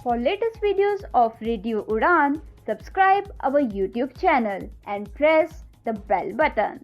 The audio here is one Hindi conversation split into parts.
For latest videos of Radio Udan, subscribe our YouTube channel and press the bell button.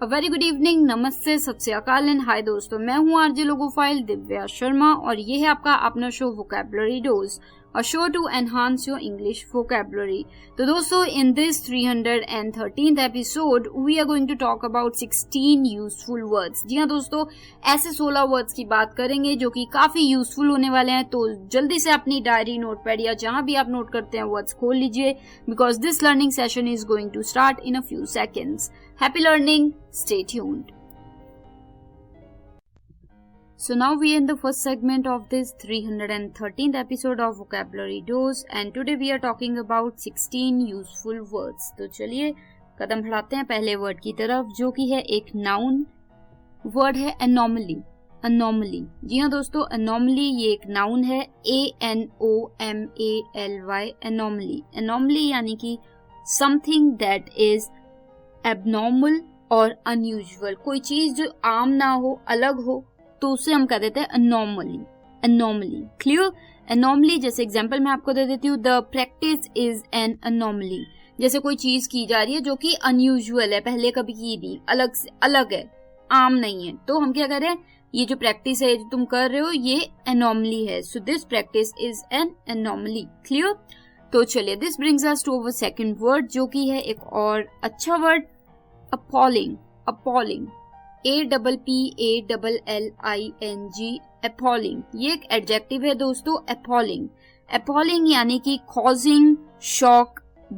A very good evening, नमस्ते, सत श्री अकाल एंड हाय दोस्तों, मैं हूँ आरजे लोगोफाइल दिव्या शर्मा और ये है आपका अपना show vocabulary dose, a show to enhance your English vocabulary. तो दोस्तों, in this 313th episode we are going to talk about 16 useful words. जी हाँ दोस्तों, ऐसे 16 वर्ड्स की बात करेंगे जो कि काफी यूजफुल होने वाले हैं। तो जल्दी से अपनी डायरी, नोटपैड या जहां भी आप नोट करते हैं वर्ड्स खोल लीजिए, because this learning session is going to start in a few seconds. Happy learning, stay tuned. So now we are in the first segment of this 313th episode of Vocabulary Dose and today we are talking about 16 useful words. तो चलिए कदम बढ़ाते हैं पहले वर्ड की तरफ, जो कि है एक नाउन वर्ड है anomaly. Anomaly, जी हाँ दोस्तों, anomaly ये एक नाउन है, ANOMALY, anomaly. Anomaly यानी कि something that is एबनॉर्मल और अनयूजुअल, कोई चीज जो आम ना हो, अलग हो, तो उसे हम कह देते हैं अनॉर्मली। अनॉर्मली क्लियर? अनॉर्मली जैसे एग्जांपल मैं आपको दे देती हूँ, द प्रैक्टिस इज एन अनॉर्मली। जैसे कोई चीज की जा रही है जो कि अनयूजुअल है, पहले कभी की नहीं, अलग है, आम नहीं है, तो हम क्या कह रहे हैं, ये जो प्रैक्टिस है जो तुम कर रहे हो ये अनॉर्मली है, so this practice is an anomaly. Clear? तो चलिए, this brings us to our second word, जो कि है एक और अच्छा word, appalling. appalling, APPALLING, appalling, ये एक एडजेक्टिव है दोस्तों, appalling. appalling यानी कि causing shock,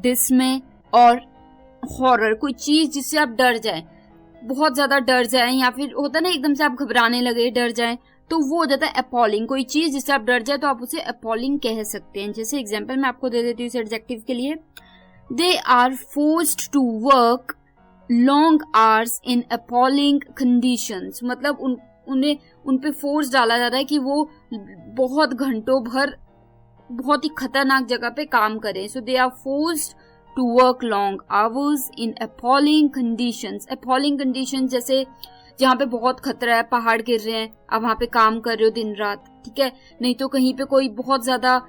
dismay और horror, कोई चीज जिससे आप डर जाएं, बहुत ज्यादा डर जाएं, या फिर होता ना एकदम से आप घबराने लगे, डर जाएं, तो वो हो जाता है appalling। कोई चीज जिससे आप डर जाए तो आप उसे appalling कह सकते हैं। जैसे एग्जांपल मैं आपको दे देती हूँ इस एडजेक्टिव के लिए, they are forced to work long hours in appalling conditions, मतलब उन पे फोर्स डाला जा रहा है कि वो बहुत घंटों भर बहुत ही खतरनाक जगह पे काम करें। so they are forced to work long hours in appalling conditions. appalling conditions जैसे जहाँ पे बहुत खतरा है, पहाड़ गिर रहे हैं, आप वहाँ पे काम कर रहे हो दिन रात, ठीक है, नहीं तो कहीं पे कोई बहुत ज्यादा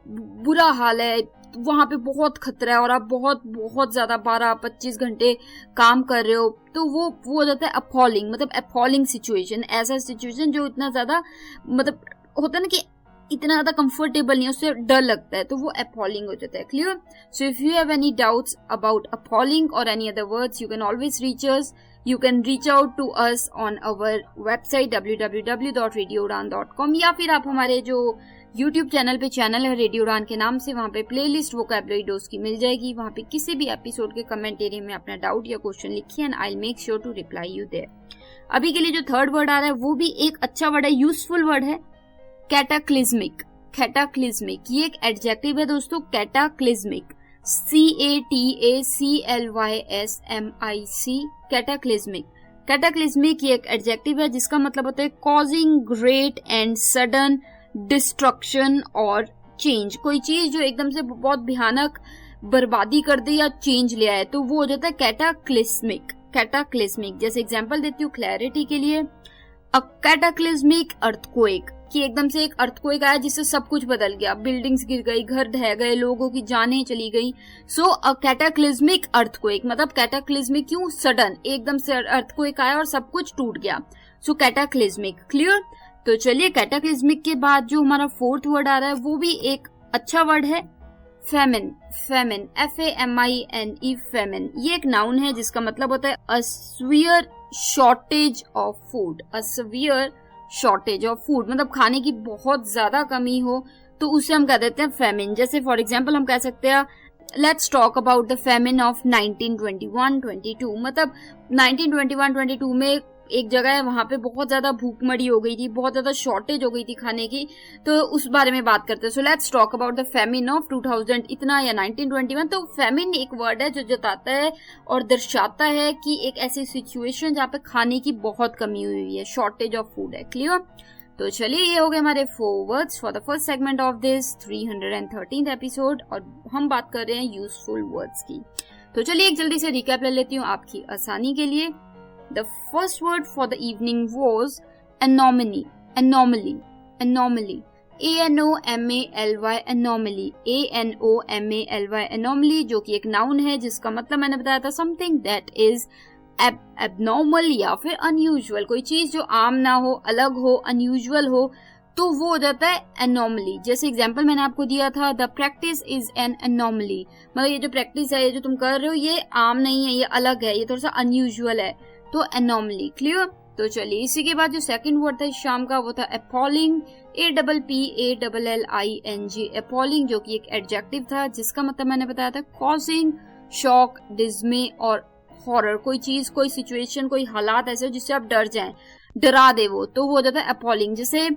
बुरा हाल है, वहां पे बहुत खतरा है और आप बहुत ज्यादा 12-25 घंटे काम कर रहे हो, तो वो हो जाता है अपॉलिंग, मतलब अपॉलिंग सिचुएशन, ऐसा सिचुएशन जो इतना ज्यादा, मतलब होता है ना कि इतना ज्यादा कंफर्टेबल नहीं है, उससे डर लगता है, तो वो अपॉलिंग हो जाता है। Clear? So if you have any doubts about appalling or any other words, you can always reach us, you can reach out to us on our website www.radioudan.com, या फिर आप हमारे जो YouTube चैनल पे चैनल है रेडियो उड़ान के नाम से, वहाँ पे प्लेलिस्ट वोकैबुलरी डोज की मिल जाएगी, वहाँ पे किसी भी एपिसोड के कमेंट एरिया में अपना डाउट या क्वेश्चन लिखिए and I will make sure to reply you there. अभी के लिए जो थर्ड वर्ड आ रहा है वो भी एक अच्छा वर्ड है, यूजफुल वर्ड है, कैटाक्लिज्मिक. कैटाक्लिज्मिक ये एक एडजेक्टिव है दोस्तों, कैटाक्लिज्मिक, CATACLYSMIC, कैटाक्लिज्मिक. कैटाक्लिज्मिक ये एक एडजेक्टिव है जिसका मतलब होता है causing great and sudden destruction और चेंज, कोई चीज जो एकदम से बहुत भयानक बर्बादी कर दे या चेंज ले आए, तो वो हो जाता है कैटाक्लिज्मिक. कैटाक्लिज्मिक जैसे एग्जांपल देती हूँ क्लैरिटी के लिए, अ कैटाक्लिज्मिक अर्थक्वेक, कि एकदम से एक अर्थक्वेक आया जिससे सब कुछ बदल गया, बिल्डिंग्स गिर गई, घर ढह गए, लोगों की जानें चली गई, सो अ कैटाक्लिज्मिक अर्थक्वेक, मतलब कैटाक्लिज्मिक क्यों, सडन एकदम से अर्थक्वेक आया और सब कुछ टूट गया, सो कैटाक्लिज्मिक. क्लियर? तो चलिए, कैटाक्लिज्मिक के बाद जो हमारा फोर्थ वर्ड आ रहा है वो भी एक अच्छा वर्ड है, फेमिन. फेमिन, FAMINE, फेमिन ये एक नाउन है जिसका मतलब होता है a severe shortage of food. A severe shortage of food मतलब खाने की बहुत ज्यादा कमी हो, तो उसे हम कह देते हैं फेमिन. जैसे फॉर एग्जांपल हम कह सकते हैं, let's talk about the famine of 1921-22, मतलब 1921-22 में एक जगह है वहां पे बहुत ज्यादा भूखमरी हो गई थी, बहुत ज्यादा शॉर्टेज हो गई थी खाने की, तो उस बारे में बात करते हैं. So let's talk about the famine of 2000 इतना या 1921. तो फेमिन एक वर्ड है जो जताता है और दर्शाता है कि एक ऐसी सिचुएशन जहाँ पे खाने की बहुत कमी हुई है, शॉर्टेज ऑफ फूड है. क्लियर? तो चलिए, ये हो गए हमारे 4 words for the first segment of this 313th episode, और हम बात कर रहे हैं यूजफुल वर्ड्स की. तो चलिए एक जल्दी से रिकैप ले लेती हूँ आपकी आसानी के लिए. The first word for the evening was anomaly. Anomaly. Anomaly. ANOMALY anomaly, ANOMALY anomaly जो कि एक नाउन है जिसका मतलब मैंने बताया था समथिंग दैट इज एबनॉर्मल या फिर अनयूजुअल, कोई चीज जो आम ना हो, अलग हो, अनयूजुअल हो, तो वो हो जाता है एनॉमली। जैसे एग्जांपल मैंने आपको दिया था, the practice is N anomaly, मतलब ये जो प्रैक्टिस है, ये जो तुम कर रहे हो, ये आम नहीं है, ये अलग है, ये थोड़ा सा अनयूजुअल है, तो एनॉमली। क्लियर? तो चलिए इसी के बाद जो सेकंड वर्ड था शाम का वो था appalling, APPALLING, appalling जो कि एक एडजेक्टिव था जिसका मतलब मैंने बताया था causing शॉक, डिस्मे और हॉरर, कोई चीज, कोई सिचुएशन, कोई हालात ऐसे जिससे आप डर जाएं, डरा दे वो, तो वो हो जाता है appalling। जैसे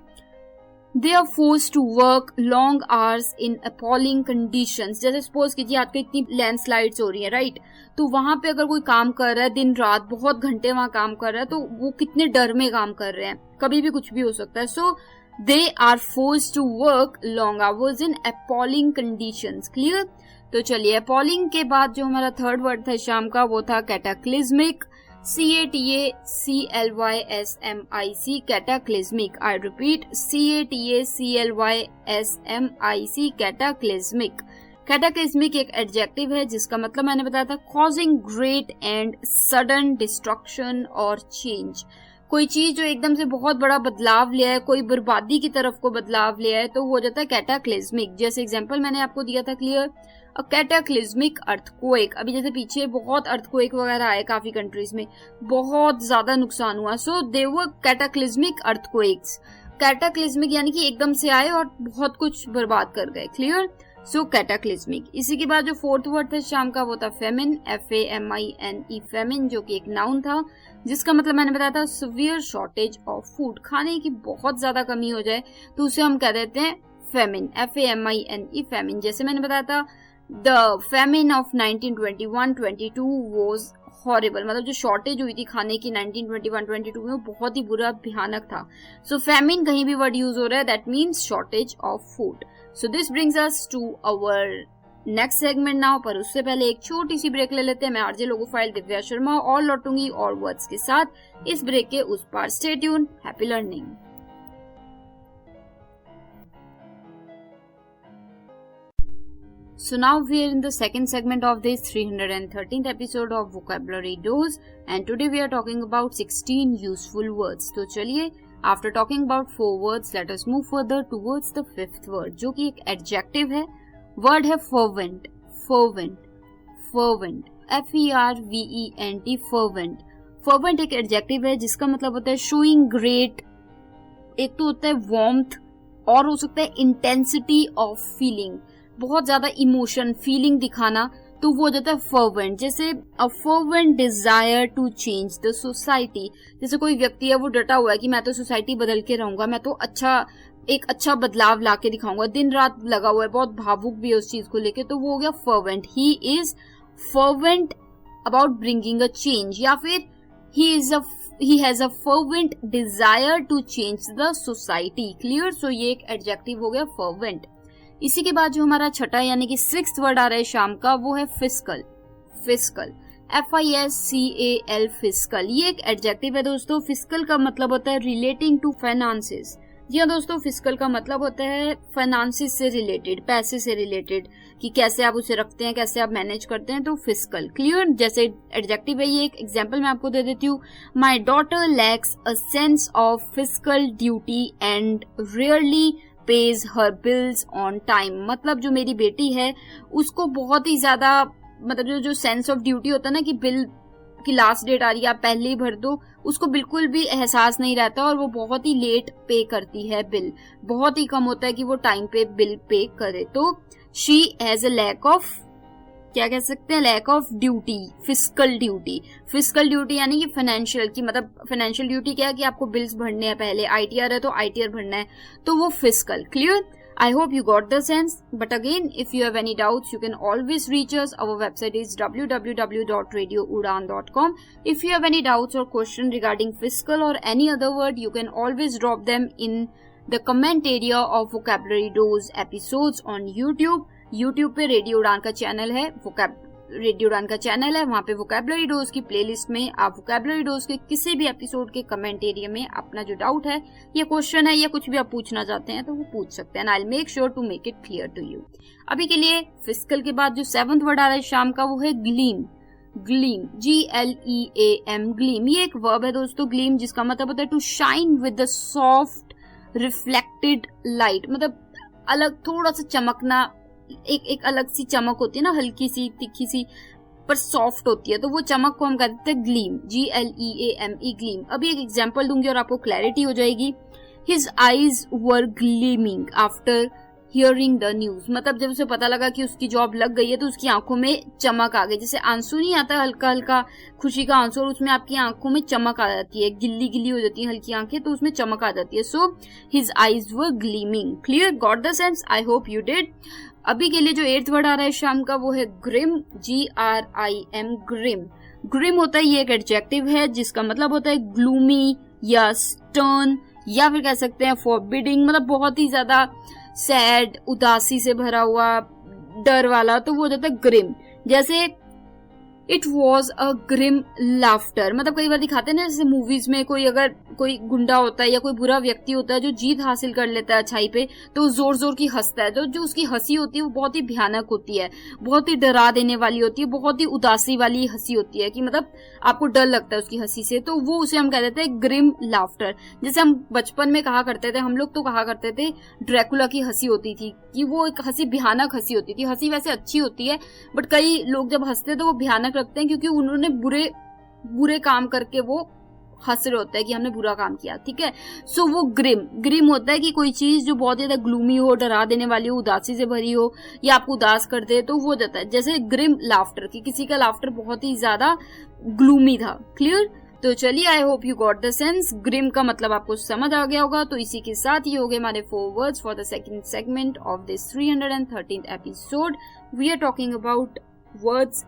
they are forced to work long hours in appalling conditions, जैसे सपोज कीजिए आपके इतनी लैंडस्लाइड्स हो रही है, राइट, तो वहां पे अगर कोई काम कर रहा है दिन रात, बहुत घंटे वहां काम कर रहा है, तो वो कितने डर में काम कर रहे हैं, कभी भी कुछ भी हो सकता है। सो they are forced to work long hours in appalling conditions। Clear? तो चलिए appalling के बाद जो हमारा थर्ड वर्ड था शाम का वो था cataclysmic, CATACLYSMIC, cataclysmic, I repeat, CATACLYSMIC, cataclysmic। cataclysmic एक एडजेक्टिव है जिसका मतलब मैंने बताया था causing great and sudden destruction or change, कोई चीज जो एकदम से बहुत बड़ा बदलाव लिया है, कोई बर्बादी की तरफ को बदलाव लिया है, तो वो हो जाता है कैटाक्लिज्मिक। जैसे एग्जांपल मैंने आपको दिया था, क्लियर, अ कैटाक्लिज्मिक अर्थक्वेक, अभी जैसे पीछे बहुत अर्थक्वेक वगैरह आए काफी कंट्रीज में, बहुत ज्यादा नुकसान हुआ, सो दे वर कैटाक्लिज्मिक अर्थक्वेक्स। कैटाक्लिज्मिक यानी कि एकदम से आए और बहुत कुछ बर्बाद कर गए। क्लियर? सो कैटाक्लिज्मिक। इसी के बाद जो फोर्थ वर्ड था शाम का वो था फेमिन, FAMINE, फेमिन जो कि एक नाउन था जिसका मतलब मैंने बताया था सिवियर शॉर्टेज ऑफ फूड, खाने की बहुत ज्यादा कमी हो जाए तो उसे हम कह देते हैं फेमिन, FAMINE, फेमिन। जैसे मैंने बताया था the famine of 1921-22 was horrible, मतलब जो शॉर्टेज हुई थी खाने की 1921-22 में वो बहुत ही बुरा, भयानक था। सो फेमिन कहीं भी वर्ड यूज हो रहा है that means shortage of food. So this brings us to our next segment now, पर उससे पहले एक छोटी सी ब्रेक ले लेते हैं। मैं आरजे लोगोफाइल दिव्या शर्मा और लौटूंगी और वर्ड्स के साथ इस ब्रेक के उस पार। Stay tune, happy learning. So now we are in the second segment of this 313th episode of Vocabulary Dose and today we are talking about 16 useful words. तो चलिए, after talking about 4 words, let us move further towards the 5th word जो कि एक adjective है। वर्ड है fervent, fervent, fervent, FERVENT, fervent। fervent एक एडजेक्टिव है जिसका मतलब होता है showing great, एक तो होता है warmth और हो सकता है intensity of feeling, बहुत ज्यादा इमोशन, फीलिंग दिखाना, तो वो हो जाता है fervent। जैसे a fervent desire to change the society, जैसे कोई व्यक्ति है वो डटा हुआ है कि मैं तो सोसाइटी बदल के रहूंगा, मैं तो एक अच्छा बदलाव ला के दिखाऊंगा, दिन रात लगा हुआ है, बहुत भावुक भी है उस चीज को लेके, तो वो हो गया fervent। He is fervent about bringing a change, या फिर he has a fervent desire to change the society। Clear? So ये एक एडजेक्टिव हो गया fervent। इसी के बाद जो हमारा छठा यानी कि 6th वर्ड आ रहा है शाम का वो है फिस्कल, फिस्कल, FISCAL, फिस्कल। ये एक एडजेक्टिव है दोस्तों। फिस्कल का मतलब होता है रिलेटिंग टू फाइनेंसेस। जी हाँ दोस्तों, फिस्कल का मतलब होता है फाइनेंसेस से रिलेटेड, पैसे से रिलेटेड, कि कैसे आप उसे रखते हैं, कैसे आप मैनेज करते हैं, तो फिस्कल। क्लियर? जैसे एडजेक्टिव है ये, एक एग्जांपल मैं आपको दे देती हूँ। My daughter lakhs a sense of fiscal duty and rarely page her bills on time, मतलब जो मेरी बेटी है उसको बहुत ही ज्यादा, मतलब जो सेंस ऑफ ड्यूटी होता है ना कि बिल की लास्ट डेट आ रही है आप पहले ही भर दो, उसको बिल्कुल भी एहसास नहीं रहता और वो बहुत ही लेट पे करती है बिल, बहुत ही कम होता है कि वो टाइम पे बिल पे करे। तो she has a lack of, क्या कह सकते हैं, lack of duty, fiscal duty. Fiscal duty यानी कि फाइनेंशियल की, मतलब फाइनेंशियल ड्यूटी क्या है कि आपको बिल्स भरने हैं, पहले ITR है तो ITR भरना है, तो वो fiscal. Clear? I hope you got the sense, but again if you have any doubts you can always reach us. Our website is www.radioudan.com. If you have any doubts or question regarding fiscal or any other word, you can always drop them in the comment area of Vocabulary Dose episodes on YouTube. YouTube पे रेडियो उड़ान का चैनल है, रेडियो उड़ान का चैनल है, वहाँ पे वोकैबुलरी डोज की प्लेलिस्ट में आप वोकैबुलरी डोज के किसी भी एपिसोड के कमेंट एरिया में अपना जो डाउट है या क्वेश्चन है या कुछ भी आप पूछना चाहते हैं तो वो पूछ सकते हैं, and I will make sure to make it clear to you. अभी के लिए फिजिकल के बाद जो 7th वर्ड आ रहा है शाम का, वो है ग्लीम। ग्लीम, GLEAM, ग्लीम, ये एक वर्ब है दोस्तों ग्लीम, जिसका मतलब होता है to shine with the soft reflected light, मतलब अलग थोड़ा सा चमकना, एक अलग सी चमक होती है ना, हल्की सी तिखी सी पर सॉफ्ट होती है, तो वो चमक को हम कहते हैं ग्लीम, GLEAME, ग्लीम। अभी एक एग्जांपल दूंगी और आपको क्लैरिटी हो जाएगी। His eyes were gleaming after hearing the news, मतलब जब उसे पता लगा कि उसकी जॉब लग गई है तो उसकी आंखों में चमक आ गई, जैसे आंसू नहीं आता हल्का हल्का खुशी का आंसू, और उसमें आपकी आंखों में चमक आ जाती है, गिल्ली गिल्ली हो जाती है हल्की आंखें, तो उसमें चमक आ जाती है। So his eyes were gleaming. Clear, got the sense? I hope you did. अभी के लिए जो 8th वर्ड आ रहा है शाम का, वो है ग्रिम, GRIM, ग्रिम। ग्रिम होता है, ये एक एडजेक्टिव है जिसका मतलब होता है ग्लूमी या स्टर्न, या फिर कह सकते हैं फॉरबिडिंग, मतलब बहुत ही ज्यादा सैड, उदासी से भरा हुआ, डर वाला, तो वो हो जाता है ग्रिम। जैसे it was a grim laughter, मतलब कई बार दिखाते हैं ना जैसे मूवीज में कोई कोई गुंडा होता है या कोई बुरा व्यक्ति होता है जो जीत हासिल कर लेता है अच्छाई पे, तो जोर जोर की हंसता है, तो जो उसकी हंसी होती है वो बहुत ही भयानक होती है, बहुत ही डरा देने वाली होती है, बहुत ही उदासी वाली हंसी होती है कि मतलब आपको डर लगता है उसकी हंसी से, तो वो उसे हम कह देते हैं ग्रिम लाफ्टर। जैसे हम बचपन में कहा करते थे, हम लोग तो कहा करते थे ड्रैकुला की हंसी होती थी कि वो एक हंसी भयानक हंसी होती थी। हंसी वैसे अच्छी होती है, बट कई लोग जब हंसते तो वो भयानक लगते हैं क्योंकि उन्होंने बुरे काम करके वो हंस रहे होता है कि हमने बुरा काम किया, ठीक है। सो वो ग्रिम होता है कि कोई चीज जो बहुत ज्यादा ग्लूमी हो, डरा देने वाली हो, उदासी से भरी हो या आपको उदास कर दे, तो वो जाता है। जैसे ग्रिम लाफ्टर, कि किसी का लाफ्टर बहुत ही ज्यादा ग्लूमी था। क्लियर? तो चलिए, I hope you got the sense. Grim का मतलब आपको समझ आ गया होगा। तो इसी के साथ ही हो गए हमारे 4 words for the second segment of this 313th episode. We are talking about words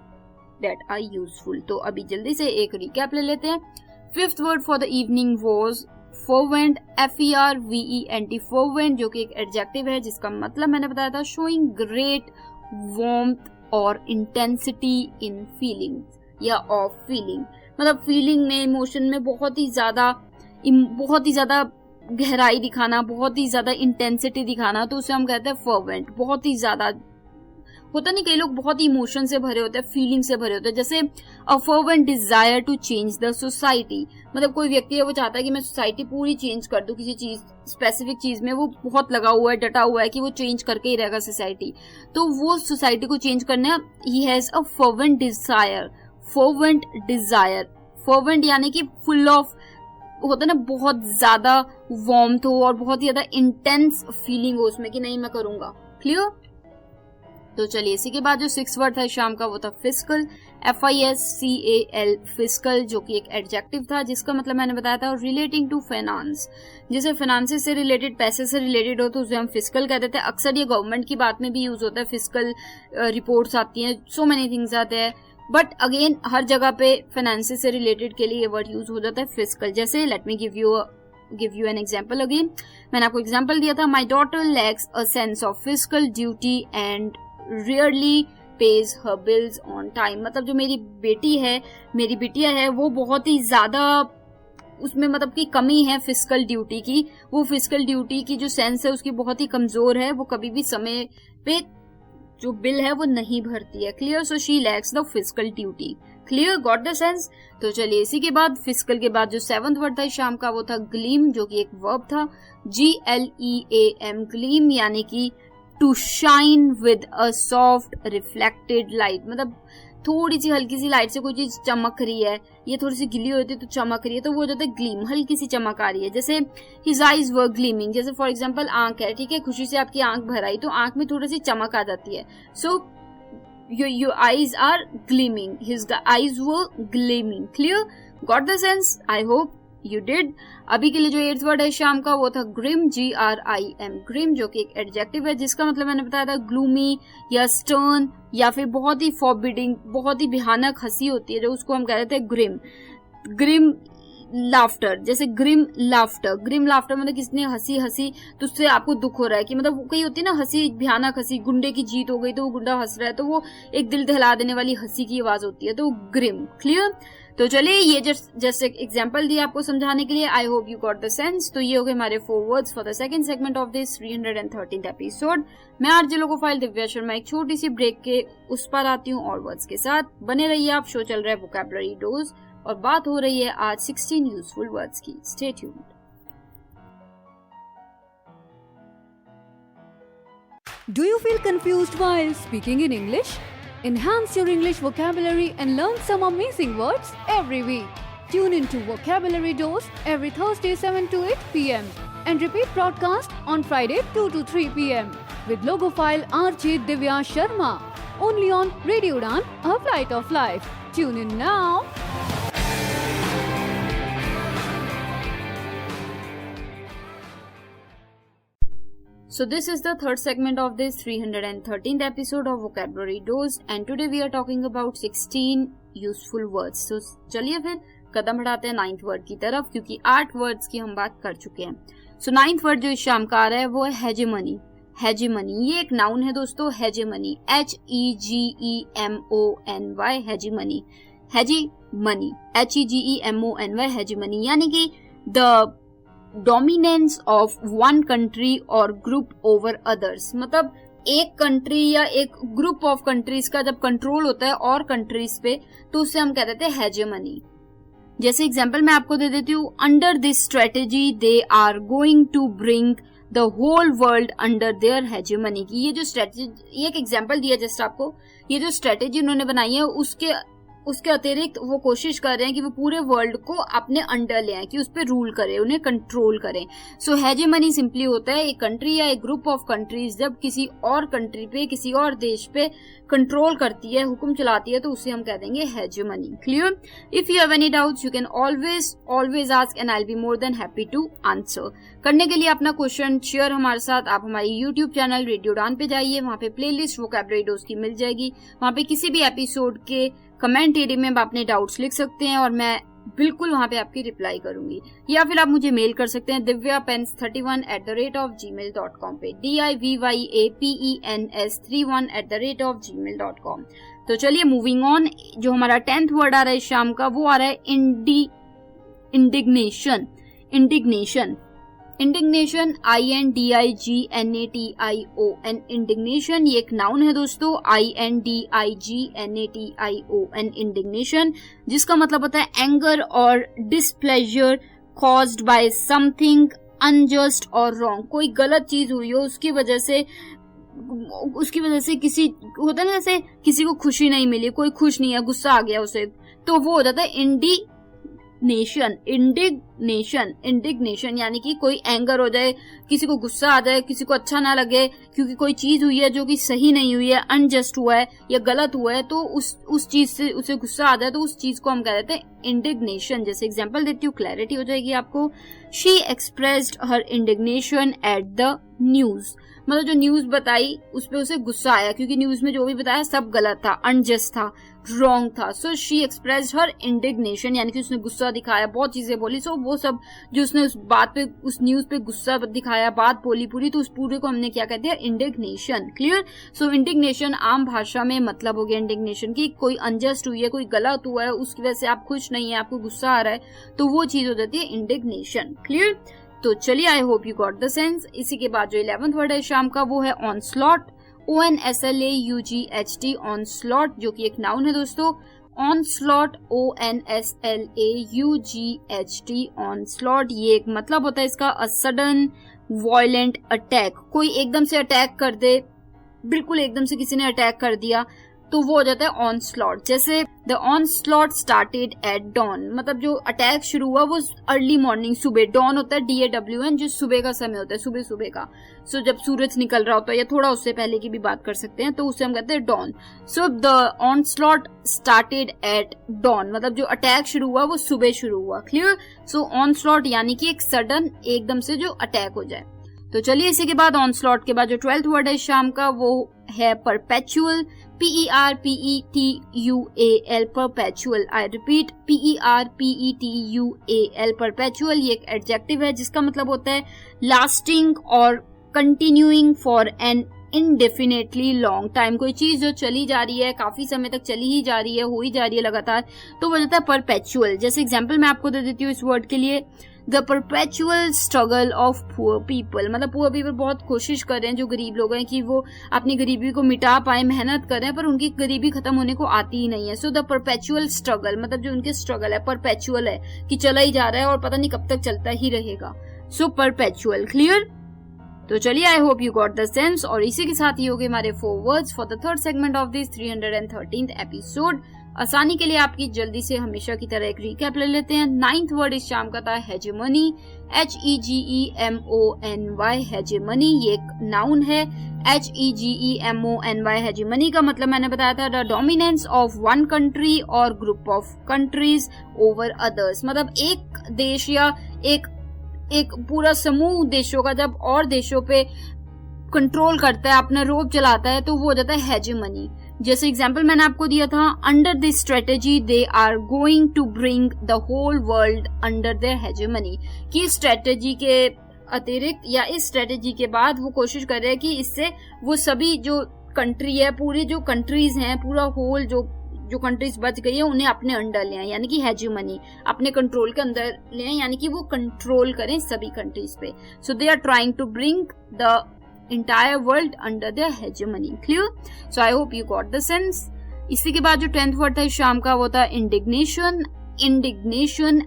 that are useful. तो अभी जल्दी से एक रिकैप ले लेते हैं। 5th word for the evening was fervent, FERVENT, fervent, जो कि एक एडजेक्टिव है जिसका मतलब मैंने बताया था शोइंग ग्रेट warmth और इंटेंसिटी इन फीलिंग्स या ऑफ फीलिंग, मतलब फीलिंग में, इमोशन में बहुत ही ज्यादा गहराई दिखाना, बहुत ही ज्यादा इंटेंसिटी दिखाना, तो उसे हम कहते हैं fervent। बहुत ही ज्यादा होता नहीं, कई लोग बहुत ही इमोशन से भरे होते हैं, फीलिंग से भरे होते हैं। जैसे a fervent desire to change the society, मतलब कोई व्यक्ति है वो चाहता है कि मैं सोसाइटी पूरी चेंज कर दूं, किसी चीज स्पेसिफिक चीज में वो बहुत लगा हुआ है, डटा हुआ है कि वो चेंज करके ही रहेगा सोसाइटी, तो वो सोसाइटी को चेंज करना, he has a fervent desire. fervent desire, fervent यानी कि फुल ऑफ होता है ना, बहुत ज्यादा वार्मथ हो और बहुत ही ज्यादा इंटेंस फीलिंग हो उसमें कि नहीं मैं करूंगा। क्लियर? तो चलिए, इसी के बाद जो 6th वर्ड था शाम का, वो था फिस्कल, FISCAL, फिस्कल, जो कि एक एडजेक्टिव था जिसका मतलब मैंने बताया था रिलेटिंग टू फाइनेंस। जैसे फाइनेंस से रिलेटेड, पैसे से रिलेटेड हो तो उसे हम फिस्कल कहते थे। अक्सर ये गवर्नमेंट की बात में भी यूज होता है, फिस्कल रिपोर्ट्स आती हैं, सो मेनी थिंग्स आते हैं, बट अगेन हर जगह पे फाइनेंस से रिलेटेड के लिए ये वर्ड यूज हो जाता है फिस्कल। जैसे let me give you an example again. मैंने आपको एग्जाम्पल दिया था, my daughter lakhs a sense of fiscal duty and rarely page her bills on time, मतलब जो मेरी बिटिया है वो बहुत ही ज्यादा उसमें मतलब की कमी है फिस्कल ड्यूटी की, वो फिस्कल ड्यूटी की जो सेंस है उसकी बहुत ही कमजोर है, वो कभी भी समय पे जो बिल है वो नहीं भरती है। Clear? So she lakhs the fiscal duty. Clear? Got the sense? तो चलिए, इसी के बाद फिस्कल के बाद जो 7th वर्ड था शाम का, वो था ग्लीम, जो कि एक वर्ब था, GLEAM, ग्लीम, यानी कि to shine with a soft reflected light, मतलब थोड़ी सी हल्की सी लाइट से कोई चीज चमक रही है, ये थोड़ी सी गिली होती है तो चमक रही है, तो वो जाता है ग्लीम, हल्की सी चमक आ रही है। जैसे हिज आईज वर ग्लीमिंग, जैसे फॉर एग्जांपल आंख है, ठीक है, खुशी से आपकी आंख भर आई तो आंख में थोड़ी सी चमक आ जाती है। So your eyes are gleaming, his eyes were gleaming. Clear? Got the sense? I hope you did. अभी के लिए जो 8th वर्ड है शाम का, वो था ग्रिम, GRIM, ग्रिम, जो कि एक एडजेक्टिव है जिसका मतलब मैंने बताया था ग्लूमी या स्टर्न या फिर बहुत ही फॉरबिडिंग, बहुत ही भयानक हंसी होती है जो उसको हम कह रहे थे ग्रिम। ग्रिम लाफ्टर, जैसे ग्रिम लाफ्टर, ग्रिम लाफ्टर मतलब किसने हंसी हंसी तो उससे आपको दुख हो रहा है कि मतलब कहीं होती है ना हंसी, भयानक हंसी, गुंडे की जीत हो गई तो वो गुंडा हंस रहा है तो वो एक दिल दहला देने वाली हंसी की आवाज होती है, तो ग्रिम। क्लियर? तो चलिए ये जस्ट एक एग्जांपल दिया आपको समझाने के लिए। आई hope you got the sense. तो ये हो गए हमारे 4 words for the second segment of this 313th episode. मैं आरजे लोकोफाइल दिव्या शर्मा एक छोटी सी ब्रेक के उस पर आती हूँ और वर्ड्स के साथ। बने रहिए आप, शो चल रहा है वोकैबुलरी डोज और बात हो रही है आज 16 यूजफुल वर्ड्स की। Stay tuned. Do you feel confused while speaking in English? Enhance your English vocabulary and learn some amazing words every week. Tune into Vocabulary Dose every Thursday 7 to 8 p.m. and repeat broadcast on Friday 2 to 3 p.m. with logophile RJ Divya Sharma. Only on Radio Udan, A Flight of Life. Tune in now. So this is the third segment of this 313th episode of Vocabulary Dose and today we are talking about 16 useful words. So चलिए फिर कदम बढ़ाते हैं 9th वर्ड की तरफ, क्योंकि 8 वर्ड्स की हम बात कर चुके हैं। So 9th वर्ड जो इस शाम का आ रहा है वो है हेजेमनी। हेजेमनी ये एक नाउन है दोस्तों, hegemony, HEGEMONY, hegemony, hegemony, HEGEMONY, hegemony यानी कि the dominance of one country or group over others, मतलब एक कंट्री या एक ग्रुप ऑफ कंट्रीज का जब कंट्रोल होता है और कंट्रीज पे तो उससे हम कह देते हैं हेजेमनी। जैसे एग्जांपल मैं आपको दे देती हूँ, under this strategy they are going to bring the whole world under their hegemony की ये जो स्ट्रेटेजी, एक एग्जांपल दिया जस्ट आपको, ये जो स्ट्रेटेजी उन्होंने बनाई है उसके अतिरिक्त वो कोशिश कर रहे हैं कि वो पूरे वर्ल्ड को अपने अंडर ले आए, कि उस पर रूल करें, उन्हें कंट्रोल करें। सो हेजेमनी सिंपली होता है एक कंट्री या एक ग्रुप ऑफ कंट्रीज जब किसी और कंट्री पे, किसी और देश पे कंट्रोल करती है, हुक्म चलाती है, तो उसे हम कह देंगे hegemony. Clear? If you have any doubts you can always ask and I will be more than happy to answer. करने के लिए अपना क्वेश्चन शेयर हमारे साथ आप हमारी यूट्यूब चैनल रेडियो उड़ान पे जाइए, वहाँ पे प्लेलिस्ट वोकैबुलरी डोज की मिल जाएगी, वहाँ पे किसी भी एपिसोड के कमेंट एरिया में आप अपने डाउट्स लिख सकते हैं और मैं बिल्कुल वहाँ पे आपकी रिप्लाई करूंगी, या फिर आप मुझे मेल कर सकते हैं divyapens31@gmail.com पे, DIVYAPENS31@gmail.com। तो चलिए मूविंग ऑन, जो हमारा 10th वर्ड आ रहा है शाम का वो आ रहा है indignation. Indignation, indignation, INDIGNATION, indignation ये एक नाउन है दोस्तों, INDIGNATION, इंडिग्नेशन, जिसका मतलब होता है एंगर और displeasure caused by something unjust और रॉन्ग। कोई गलत चीज हुई हो उसकी वजह से किसी होता है ना, जैसे किसी को खुशी नहीं मिली, कोई खुश नहीं है, गुस्सा आ गया उसे, तो वो हो जाता है इंडिग्नेशन यानी कि कोई एंगर हो जाए, किसी को गुस्सा आ जाए, किसी को अच्छा ना लगे क्योंकि कोई चीज हुई है जो कि सही नहीं हुई है, अनजस्ट हुआ है या गलत हुआ है, तो उस चीज से उसे गुस्सा आ जाए तो उस चीज को हम कह देते हैं इंडिग्नेशन। जैसे एग्जांपल देती हूँ, क्लैरिटी हो जाएगी आपको। She expressed her indignation at the news, मतलब जो न्यूज बताई उस पे उसे गुस्सा आया क्योंकि न्यूज में जो भी बताया सब गलत था, अनजस्ट था, रॉन्ग था। So she expressed her indignation यानी कि उसने गुस्सा दिखाया, बहुत चीजें बोली। सो वो सब जो उसने उस बात पे, उस न्यूज पे गुस्सा दिखाया, बात बोली पूरी, तो उस पूरे को हमने क्या कहते हैं, इंडिग्नेशन। क्लियर? सो इंडिग्नेशन आम भाषा में मतलब हो गया इंडिग्नेशन की कोई अनजस्ट हुई है, कोई गलत हुआ है, उसकी वजह से आप खुश नहीं है, आपको गुस्सा आ रहा है, तो वो चीज हो जाती है इंडिग्नेशन। क्लियर? तो चलिए, I hope you got the sense. इसी के बाद जो 11th वर्ड है शाम का वो है ऑनस्लॉट, ONSLAUGHT, ऑनस्लॉट, जो कि एक नाउन है दोस्तों। ऑनस्लॉट, ONSLAUGHT, ऑनस्लॉट, ये एक मतलब होता है इसका अ सडन वायलेंट अटैक, कोई एकदम से अटैक कर दे, बिल्कुल एकदम से किसी ने अटैक कर दिया तो वो हो जाता है ऑनस्लॉट। जैसे the onslaught started at dawn, मतलब जो अटैक शुरू हुआ वो अर्ली मॉर्निंग, सुबह। डॉन होता है DAWN, जो सुबह का समय होता है, सुबह सुबह का। सो जब सूरज निकल रहा होता है या थोड़ा उससे पहले की भी बात कर सकते हैं, तो उसे हम कहते हैं dawn. So the onslaught started at dawn, मतलब जो अटैक शुरू हुआ वो सुबह शुरू हुआ। क्लियर? सो ऑनस्लॉट यानी कि एक सडन, एकदम से जो अटैक हो जाए। तो चलिए इसी के बाद ऑनस्लॉट के बाद जो 12th वर्ड है शाम का वो है perpetual, PERPETUAL, perpetual. I repeat, PERPETUAL, perpetual. ये एक एडजेक्टिव है जिसका मतलब होता है लास्टिंग और continuing for an indefinitely long time. कोई चीज जो चली जा रही है, काफी समय तक चली ही जा रही है, हो ही जा रही है लगातार, तो वो जाता है परपेचुअल। जैसे एग्जांपल मैं आपको दे देती हूँ इस वर्ड के लिए, the perpetual struggle of poor people. मतलब पुअर पीपल बहुत कोशिश कर रहे हैं, जो गरीब लोग हैं, कि वो अपनी गरीबी को मिटा पाए, मेहनत करें, पर उनकी गरीबी खत्म होने को आती ही नहीं है। सो द परपेचुअल स्ट्रगल, मतलब जो उनके स्ट्रगल है परपेचुअल है, कि चला ही जा रहा है और पता नहीं कब तक चलता ही रहेगा। सो परपेचुअल। क्लियर? तो चलिए, I hope you got the sense. और इसी के साथ ही हो गए हमारे 4 words for the third segment of this 313th episode. आसानी के लिए आपकी जल्दी से हमेशा की तरह एक रिकैप ले लेते हैं। 9th वर्ड इस शाम का था हेजेमनी, HEGEMONY, हेजेमनी। ये एक नाउन है। HEGEMONY, हेजेमनी का मतलब मैंने बताया था the dominance of one country or group of countries over others. मतलब एक देश या एक पूरा समूह देशों का जब और देशों पे कंट्रोल करता है, अपना रोब चलाता है, तो वो हो जाता है हेजेमनी। जैसे एग्जांपल मैंने आपको दिया था, under this strategy they are going to bring the whole world under their hegemony. कि स्ट्रेटेजी के अतिरिक्त या इस स्ट्रेटेजी के बाद वो कोशिश कर रहे हैं कि इससे वो सभी जो कंट्री है, पूरी जो कंट्रीज हैं, पूरा होल जो कंट्रीज बच गई है, उन्हें अपने अंडर ले आए, यानी कि हेजेमनी, अपने कंट्रोल के अंदर ले आए, यानी कि वो कंट्रोल करें सभी कंट्रीज पे। So they are trying to bring the entire world under their hegemony. Clear? So I hope you got the sense. इसी के बाद जो 10th वर्ड था शाम का वो था indignation, INDIGNATION,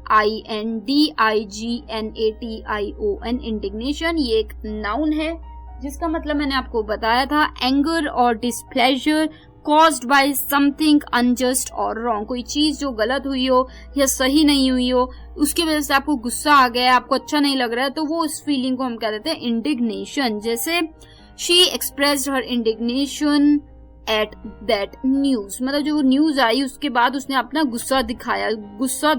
indignation। ये एक नाउन है जिसका मतलब मैंने आपको बताया था एंगर और displeasure caused by something unjust or wrong। कोई चीज जो गलत हुई हो या सही नहीं हुई हो, उसकी वजह से आपको गुस्सा आ गया है, आपको अच्छा नहीं लग रहा है, तो वो उस फीलिंग को हम कह देते हैं इंडिग्नेशन। जैसे she expressed her indignation at that news, मतलब जो न्यूज आई उसके बाद उसने अपना गुस्सा दिखाया, गुस्सा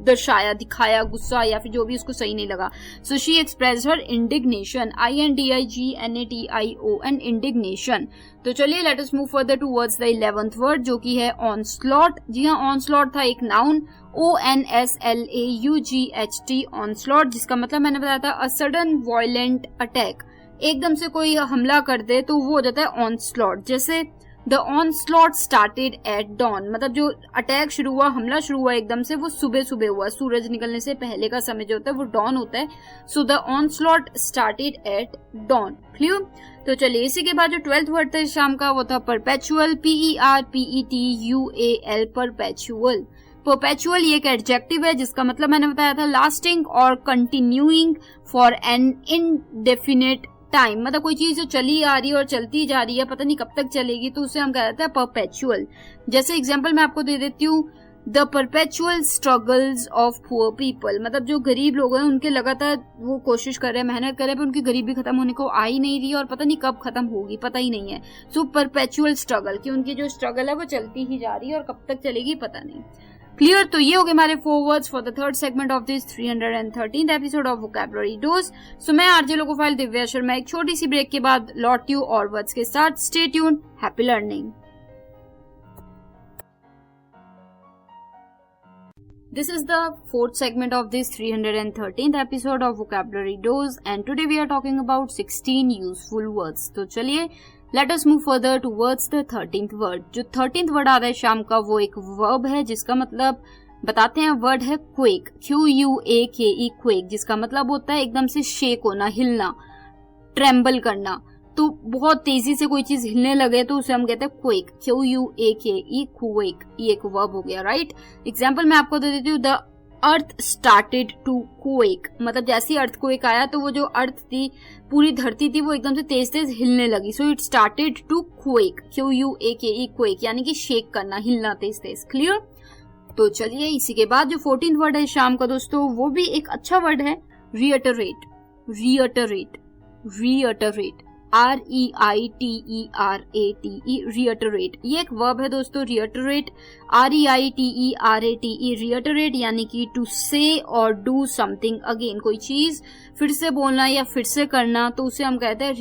दर्शाया, दिखाया गुस्सा, या फिर जो भी उसको सही नहीं लगा। So she express her indignation, INDIGNATION, indignation. तो चलिए let us move further towards the 11th word जो कि है ऑनस्लॉट। जी हाँ, ऑनस्लॉट था एक नाउन, ONSLAUGHT, ऑनस्लॉट, जिसका मतलब मैंने बताया था अ सडन वायलेंट अटैक। एकदम से कोई हमला कर दे तो वो हो जाता है ऑनस्लॉट। जैसे the onslaught started at dawn, मतलब जो अटैक शुरू हुआ, हमला शुरू हुआ एकदम से, वो सुबह सुबह हुआ, सूरज निकलने से पहले का समय जो होता है वो डॉन होता है। So the onslaught started at dawn. Clear? तो चलिए इसी के बाद जो 12th वर्ड था शाम का वो था परपेचुअल, PERPETUAL, परपेचुअल। परपेचुअल ये एक एडजेक्टिव है जिसका मतलब मैंने बताया था लास्टिंग और continuing for an indefinite time. मतलब कोई चीज जो चली आ रही है और चलती जा रही है, पता नहीं कब तक चलेगी, तो उसे हम कहते हैं परपेचुअल। जैसे एग्जांपल मैं आपको दे देती हूँ, the perpetual struggles of poor people, मतलब जो गरीब लोग हैं उनके लगातार वो कोशिश कर रहे हैं, मेहनत कर रहे हैं, पर उनकी गरीबी खत्म होने को आ ही नहीं रही है और पता नहीं कब खत्म होगी, पता ही नहीं है। सो परपेचुअल स्ट्रगल, कि उनकी जो स्ट्रगल है वो चलती ही जा रही है और कब तक चलेगी पता नहीं। क्लियर? तो ये हो गए हमारे 4 words for the third segment of this 313th episode of vocabulary dose. So मैं आरजे लोकोफाइल दिव्या शर्मा एक छोटी सी ब्रेक के बाद लौटती हूँ और वर्ड्स के साथ। Stay tuned, happy learning. This is the 4th segment of this 313th episode of Vocabulary Dose and today we are talking about 16 useful words. तो चलिए let us move further towards the 13th word. जो 13th word आता है शाम का वो एक verb है जिसका मतलब बताते हैं, वर्ड है quake, QUAKE, quake, जिसका मतलब होता है एकदम से शेक होना, हिलना, ट्रेम्बल करना। तो बहुत तेजी से कोई चीज हिलने लगे तो उसे हम कहते हैं क्वेक, QUAKE, क्वेक। ये एक वर्ब हो गया, राइट? एग्जाम्पल मैं आपको दे देती हूँ, the earth started to quake, मतलब जैसे ही अर्थक्वेक आया तो वो जो अर्थ थी, पूरी धरती थी, वो एकदम से तेज तेज हिलने लगी। So it started to quake, QUAKE, quake, यानी कि शेक करना, हिलना तेज तेज। क्लियर? तो चलिए इसी के बाद जो 14th वर्ड है शाम का दोस्तों, वो भी एक अच्छा वर्ड है, रियटरेट, रियटरेट, रियटरेट। R-E-I-T-E-R-A-T-E, reiterate, ये एक वर्ब है दोस्तों, reiterate, R-E-I-T-E-R-A-T-E, reiterate यानी कि to say or do something again, कोई चीज फिर से बोलना या फिर से करना, तो उसे हम कहते हैं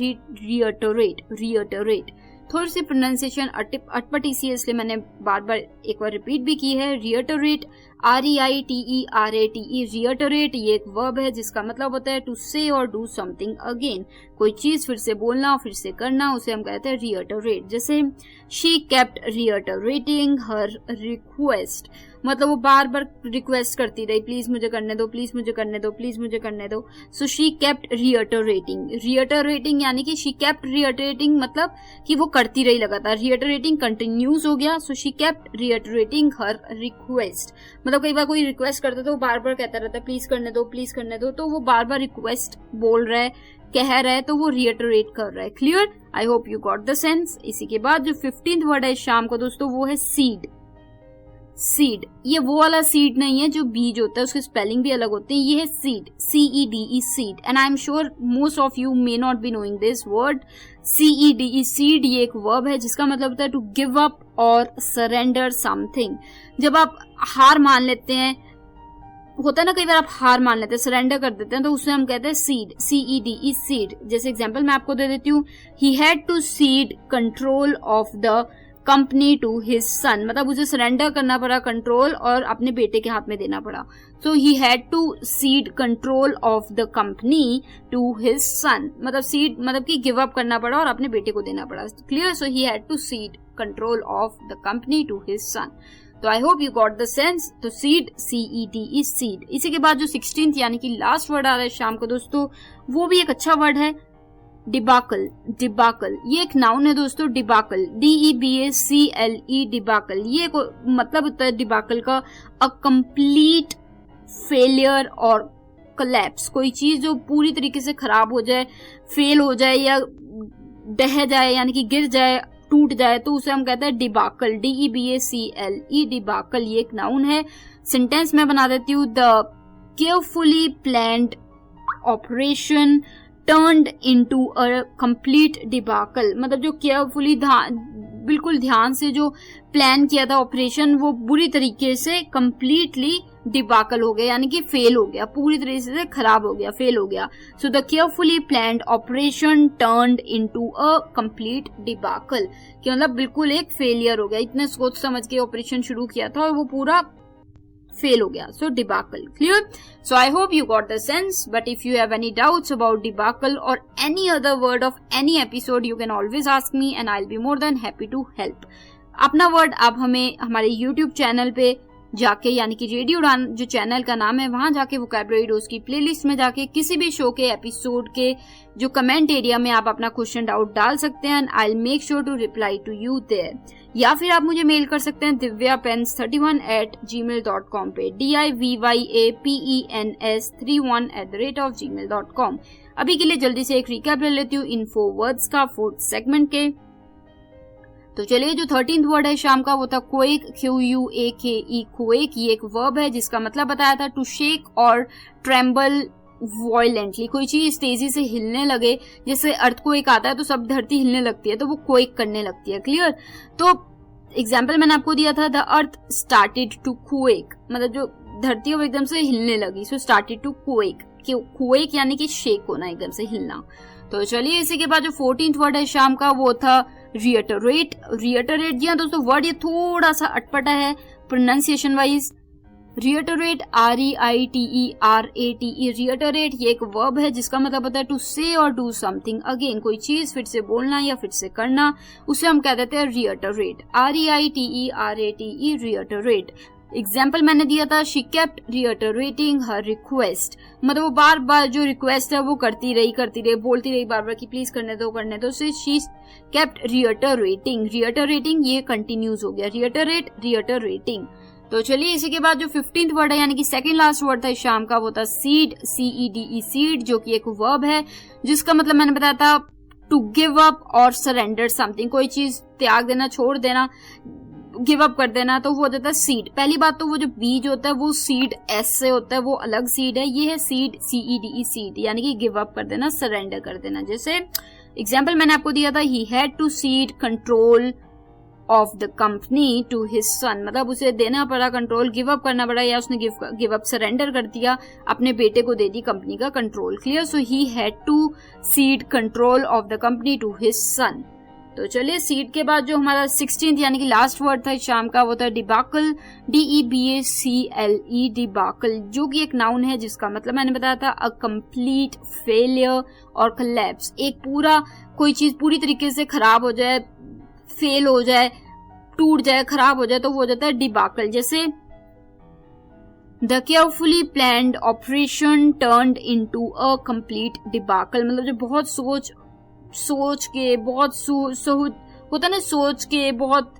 reiterate. थोड़ी सी प्रोनाउंसिएशन अटपटी सी है, इसलिए मैंने बार बार एक बार रिपीट भी की है. reiterate, R-E-I-T-E-R-A-T-E, reiterate ये एक वर्ब है जिसका मतलब होता है टू से और डू समथिंग अगेन, कोई चीज फिर से बोलना फिर से करना, उसे हम कहते हैं reiterate. जैसे she kept reiterating her request, मतलब वो बार बार रिक्वेस्ट करती रही, प्लीज मुझे करने दो, प्लीज मुझे करने दो, प्लीज मुझे करने दो. सो शी केप्ट रिएटरेटिंग यानी कि शी केप्ट रिएटरेटिंग मतलब कि वो करती रही लगातार. रिएटरेटिंग कंटिन्यूस हो गया. So she kept reiterating her request, मतलब कई बार कोई रिक्वेस्ट करता तो वो बार बार कहता रहता है प्लीज करने दो, प्लीज करने दो, तो वो बार बार रिक्वेस्ट बोल रहा है, कह रहा है, तो वो रिएटरेट कर रहा है. Clear? I hope you got the sense. इसी के बाद जो 15th वर्ड है शाम को दोस्तों वो है सीड. सीड ये वो वाला सीड नहीं है जो बीज होता है, उसके स्पेलिंग भी अलग होते हैं. ये है seed, C-E-D-E, seed. And I am sure most of you may not be knowing this word. C-E-D-E, seed ये एक वर्ब है जिसका मतलब होता है टू गिव अप और सरेंडर समथिंग. जब आप हार मान लेते हैं, होता है ना कई बार आप हार मान लेते हैं, सरेंडर कर देते हैं, तो उसे हम कहते हैं सीड, C-E-D-E, सीड. जैसे एग्जांपल मैं आपको दे देती हूँ, he had to cede control of the company to his son, मतलब उसे सरेंडर करना पड़ा कंट्रोल और अपने बेटे के हाथ में देना पड़ा. So he had to cede control of the company to his son, मतलब सीड मतलब कि गिव अप करना पड़ा और अपने बेटे को देना पड़ा. Clear? So he had to cede control of the company to his son. तो I hope you got the sense. तो सीड, C-E-D-E, सीड. इसी के बाद जो 16th यानी कि लास्ट वर्ड आ रहा है शाम को दोस्तों, वो भी एक अच्छा वर्ड है, डिबाकल. डिबाकल ये एक नाउन है दोस्तों. डिबाकल, D-E-B-A-C-L-E, डिबाकल ये मतलब होता है डिबाकल का अ कंप्लीट फेलियर और कोलैप्स, कोई चीज जो पूरी तरीके से खराब हो जाए, फेल हो जाए या ढह जाए यानी कि गिर जाए, टूट जाए, तो उसे हम कहते हैं डिबाकल, D-E-B-A-C-L-E, डिबाकल ये एक नाउन है. सेंटेंस में बना देती हूँ, the carefully planned operation turned into a complete डिबाकल, मतलब जो केयरफुली बिल्कुल ध्यान से जो प्लान किया था ऑपरेशन, वो बुरी तरीके से कंप्लीटली डिबाकल हो गया, यानी कि फेल हो गया, पूरी तरीके से खराब हो गया, फेल हो गया. So the carefully planned operation turned into a complete डिबाकल, कि मतलब बिल्कुल एक फेलियर हो गया, इतने सोच समझ के ऑपरेशन शुरू किया था और वो पूरा फेल हो गया. So debacle. Clear? So I hope you got the sense. But if you have any doubts about debacle or any other word of any episode, you can always ask me and I will be more than happy to help. अपना वर्ड आप हमें हमारे YouTube चैनल पे जाके, यानी कि रेडियो उड़ान जो चैनल का नाम है, वहां जाके वोकैबुलरी डोज की प्लेलिस्ट में जाके किसी भी शो के एपिसोड के जो कमेंट एरिया में आप अपना क्वेश्चन डाउट डाल सकते हैं, I will make sure to reply to you there. या फिर आप मुझे मेल कर सकते हैं divyapens31@gmail.com पे, divyapens31@gmail.com. अभी के लिए जल्दी से एक रिकैप ले लेती हूँ इन 4 वर्ड्स का 4th सेगमेंट के. तो चलिए, जो 13th वर्ड है शाम का वो था क्वेक, Q-U-A-K-E, क्वेक. ये एक वर्ब है जिसका मतलब बताया था टू शेक और ट्रेम्बल वायलेंटली, कोई चीज तेजी से हिलने लगे, जैसे अर्थक्वेक आता है तो सब धरती हिलने लगती है, तो वो क्वेक करने लगती है. क्लियर? तो एग्जाम्पल मैंने आपको दिया था, the earth started to quake, मतलब जो धरती है वो एकदम से हिलने लगी. So started to quake, quake यानी कि शेक होना, एकदम से हिलना. तो चलिए, इसी के बाद जो 14th वर्ड है शाम का वो था रिएटरेट. रिएटरेट, जी हाँ दोस्तों, वर्ड ये थोड़ा सा अटपटा है pronunciation wise. Reiterate, R-E-I-T-E-R-A-T-E, reiterate ये एक वर्ब है जिसका मतलब होता है टू से और डू समथिंग अगेन, कोई चीज फिर से बोलना या फिर से करना, उसे हम कह देते हैं रिएटरेट, R-E-I-T-E-R-A-T-E, रिएटरेट. एग्जाम्पल मैंने दिया था, she kept reiterating her request, मतलब वो बार बार जो रिक्वेस्ट है वो करती रही, बोलती रही बार बार कि प्लीज करने दो. She kept रिएटरेटिंग. रिएटरेटिंग ये कंटिन्यूज हो गया, रिएटरेट, रिएटरेटिंग. तो चलिए, इसी के बाद जो 15th वर्ड है यानी कि सेकंड लास्ट वर्ड था शाम का वो था सीड, C-E-D-E, सीड, जो कि एक वर्ब है जिसका मतलब मैंने बताया था टू गिव अप और सरेंडर समथिंग, कोई चीज त्याग देना, छोड़ देना, गिव अप कर देना, तो वो हो जाता है सीड. पहली बात तो वो जो बीज होता है वो सीड एस से होता है, वो अलग सीड है. ये है सीड, C-E-D-E, सीड, यानी कि गिव अप कर देना, सरेंडर कर देना. जैसे एग्जाम्पल मैंने आपको दिया था, he had to cede control of the company to his son, मतलब उसे देना पड़ा कंट्रोल, गिव अप करना पड़ा, या उसने गिव अप सरेंडर कर दिया, अपने बेटे को दे दी कंपनी का control. Clear? So he had to cede control of the company to his son. तो चलिए सीड के बाद जो हमारा 16th यानी कि लास्ट वर्ड था शाम का, वो था डिबाकल, DEBACLE, डिबाकल, जो कि एक नाउन है जिसका मतलब मैंने बताया था अ कंप्लीट फेलियर और कोलैप्स। एक पूरा कोई चीज पूरी तरीके से खराब हो जाए, फेल हो जाए, टूट जाए, खराब हो जाए, तो वो हो जाता है डिबाकल। जैसे the carefully planned operation turned into a complete डिबाकल, मतलब जो बहुत सोच के, बहुत होता ना, सोच के बहुत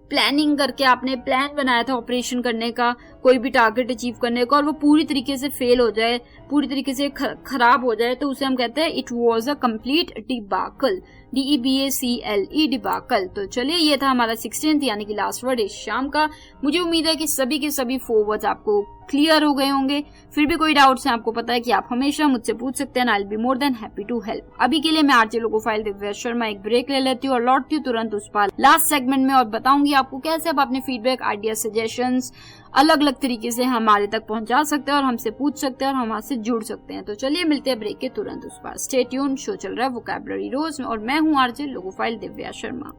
प्लानिंग करके आपने प्लान बनाया था ऑपरेशन करने का, कोई भी टारगेट अचीव करने का, और वो पूरी तरीके से फेल हो जाए, पूरी तरीके से खराब हो जाए, तो उसे हम कहते हैं it was a complete डिबाकल, DEBACLE, डिबाकल। तो चलिए ये था हमारा 16th यानी कि लास्ट वर्ड इस शाम का। मुझे उम्मीद है कि सभी के सभी 4 वर्ड्स आपको क्लियर हो गए होंगे। फिर भी कोई डाउट्स हैं, आपको पता है कि आप हमेशा मुझसे पूछ सकते हैं, I will be more than happy to help. अभी के लिए मैं आरजे लोगोफाइल दिव्या शर्मा एक ब्रेक ले लेती हूँ और लौटती हूँ तुरंत उस पर लास्ट सेगमेंट में, और बताऊंगी आपको कैसे आप अपने फीडबैक, आइडिया, सजेशंस अलग अलग तरीके से हमारे तक पहुंचा सकते हैं और हमसे पूछ सकते हैं और हमारे जुड़ सकते हैं। तो चलिए मिलते हैं ब्रेक के तुरंत उस पर। स्टे ट्यून, शो चल रहा है वोकैबुलरी रोज में और मैं हूँ RJ logophile Divya Sharma.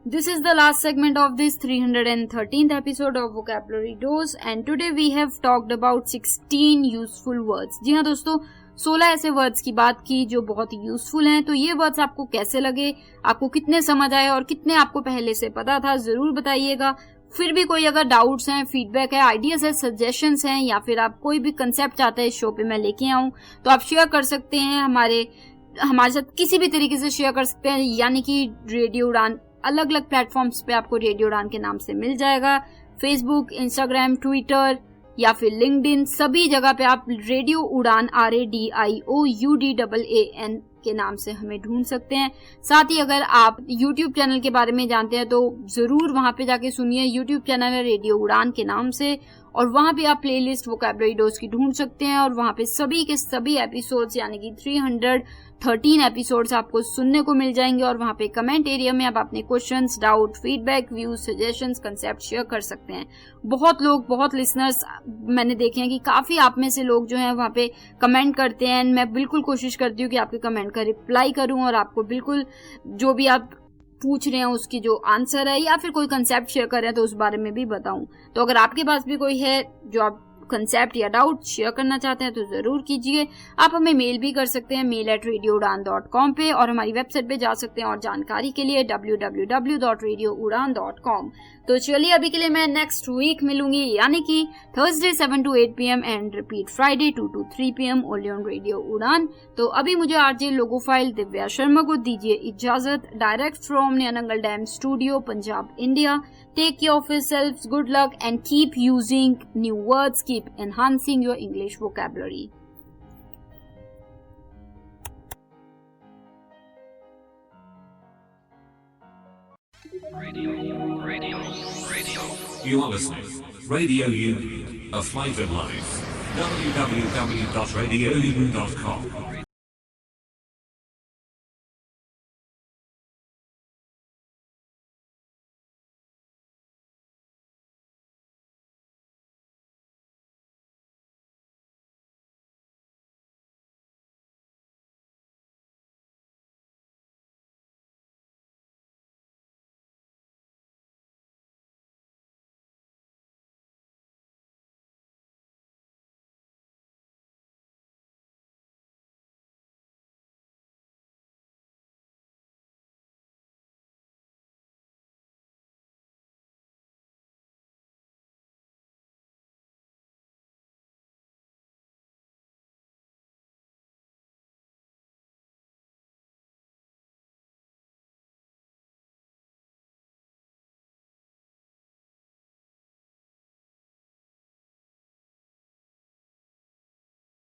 This is the last segment of this 313th episode of Vocabulary Dose and today we have talked about 16 useful words। जी हाँ दोस्तों, 16 ऐसे वर्ड्स की बात की जो बहुत ही यूजफुल हैं। तो ये वर्ड्स आपको कैसे लगे, आपको कितने समझ आए और कितने आपको पहले से पता था, जरूर बताइएगा। फिर भी कोई अगर डाउट्स हैं, फीडबैक है, आइडियाज है, सजेशंस हैं, या फिर आप कोई भी कंसेप्ट चाहते हैं इस शो पे मैं लेके आऊं, तो आप शेयर कर सकते हैं हमारे साथ, किसी भी तरीके से शेयर कर सकते हैं। यानी कि रेडियो उड़ान अलग अलग प्लेटफॉर्म्स पे आपको रेडियो उड़ान के नाम से मिल जाएगा, फेसबुक, इंस्टाग्राम, ट्विटर या फिर लिंक्डइन, सभी जगह पे आप रेडियो उड़ान RADIOUDAAN के नाम से हमें ढूंढ सकते हैं। साथ ही अगर आप यूट्यूब चैनल के बारे में जानते हैं तो जरूर वहां पे जाके सुनिए, यूट्यूब चैनल है रेडियो उड़ान के नाम से, और वहां पे आप प्लेलिस्ट वोकैबुलरी डोज की ढूंढ सकते हैं और वहां पे सभी के सभी एपिसोड्स यानी कि 313 एपिसोड्स आपको सुनने को मिल जाएंगे। और वहां पे कमेंट एरिया में आप अपने questions, doubt, feedback, views, suggestions, concept share कर सकते हैं। बहुत लिसनर्स मैंने देखे हैं कि काफी आप में से लोग जो हैं वहां पे कमेंट करते हैं। मैं बिल्कुल कोशिश करती हूँ कि आपके कमेंट का रिप्लाई करूं और आपको बिल्कुल जो भी आप पूछ रहे हैं उसकी जो आंसर है या फिर कोई कंसेप्ट शेयर कर रहे हैं तो उस बारे में भी बताऊं। तो अगर आपके पास भी कोई है जो आप कंसेप्ट या डाउट शेयर करना चाहते हैं तो जरूर कीजिए। आप हमें मेल भी कर सकते हैं, mail@radioudan.com पे, और हमारी वेबसाइट पे जा सकते हैं और जानकारी के लिए www.radioudan.com। तो चलिए अभी के लिए मैं नेक्स्ट वीक मिलूंगी, यानी कि Thursday 7 to 8 PM and repeat Friday 2 to 3 PM only on radio उड़ान। तो अभी मुझे आरजे लोगोफाइल दिव्या शर्मा को दीजिए इजाजत, direct from Nayanangal dam studio, Punjab, India. Take care of yourselves, good luck and keep using new words, keep enhancing your English vocabulary. Radio. You are listening. Radio U, a flight of life. www.radiou.com